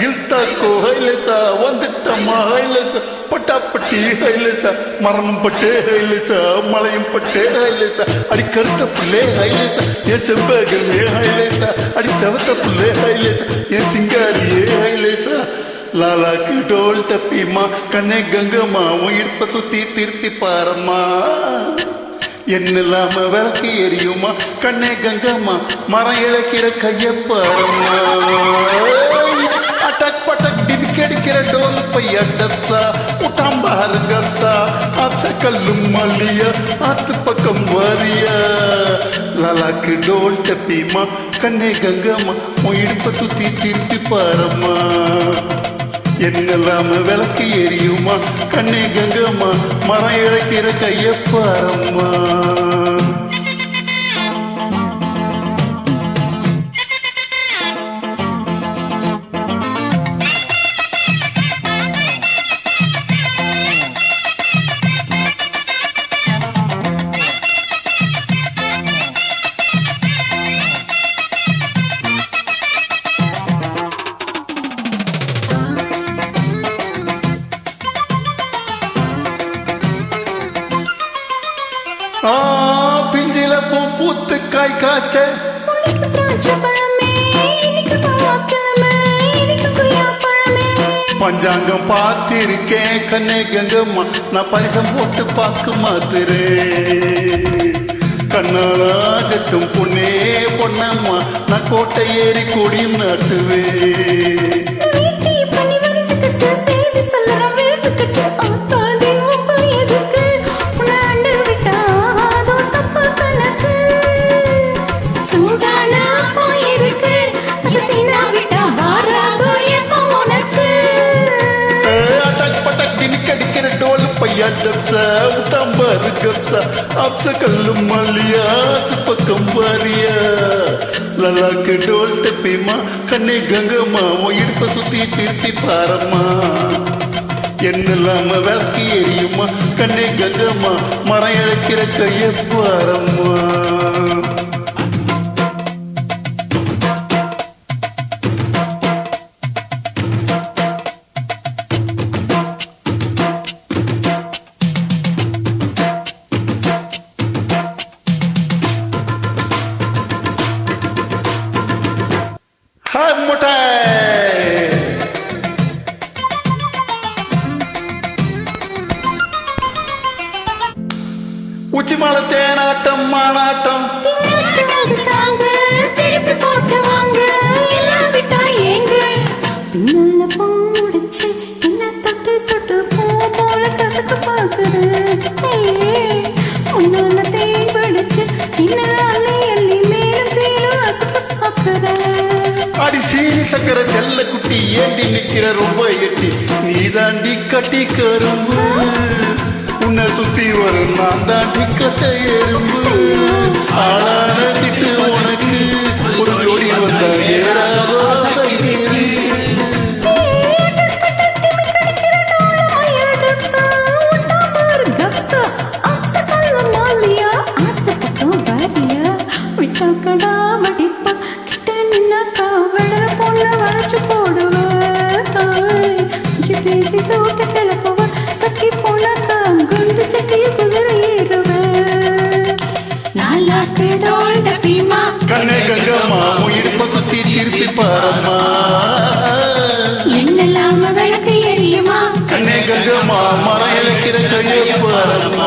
ಗಿಲ್ತಾಕೋ ಹೈಲೆಸ வந்துட்டம்மா ஹைலெச பட்டாப்பட்டி ஹைலெச மரணம் பட்டே ஹைலெச மலையும் பட்டே ஹைலெச அடி கருத்த புள்ளே ஹைலெச என் செம்பகமே ஹைலெச அடி செவத்த புள்ளே ஹைலெச என் சிங்காரியே ஹைலெச லாலாக்கு டோல் தப்பிமா கண்ணே கங்கம்மா உன் இடுப்ப சுத்தி திருப்பி பாரம்மா என்னில்லாம விளக்கு எரியுமா கண்ணே கங்கம்மா மரம் இழக்கிற கைய பாரம்மா அட்டக் பட்டக் டிமிக்கடிக்கிற டோல் பையா டப்சா உட்டாம்பாரு கப்சா ஆத்த கல்லும் மல்லியா ஆத்து பக்கம் வாரியா லாலாக்கு டோல் தப்பிமா கண்ணே கங்கம்மா உன் இடுப்ப சுத்தி திருப்பி பாரம்மா என்னெல்லாம விளக்கு எரியுமா கண்ணே கங்கம்மா மரம் இழக்கிற கைய பாரம்மா பிஞ்சில பூ பூத்து காய் காய்ச்ச பஞ்சாங்கம் பார்த்திருக்கேன் கண்ணே கங்கம்மா நான் பரிசம் போட்டு பார்க்க மாத்துறேன் கண்ணாலாகட்டும் பொண்ணே பொன்னம்மா நான் கோட்டை ஏறி கொடியும் நாட்டுவேன் உட்டாம்பாரு கப்சா ஆப்ச கல்லும் மல்லியா பக்கம் வாரியா லலாக்கு டோல் டப்பிமா கண்ணே கங்கம்மா உன் இடுப்ப சுத்தி திருப்பி பாரம்மா என்னெல்லாம விளக்கு எரியுமா கண்ணே கங்கம்மா மரம் இழக்கிற கைய பாரம்மா உச்சிமல தேனாட்டம் மானாட்டம் அடி சீனி சக்கர செல்ல குட்டி ஏண்டி நிக்கிற ரொம்ப எட்டி நீ தாண்டி கட்டி கரும்பு உன்னை சுத்தி வரும் நான் தாண்டி கட்ட எறும்பு ஆளான சிட்டு உனக்கு ஒரு ஜோடி வந்தா ஏறாதோ கண்ணே கங்கம்மா உன் இடுப்ப சுத்தி திருப்பி பாரம்மா என்னெல்லாம விளக்கு எரியுமா கண்ணே கங்கம்மா மரம் இழக்கிற கைய பாரம்மா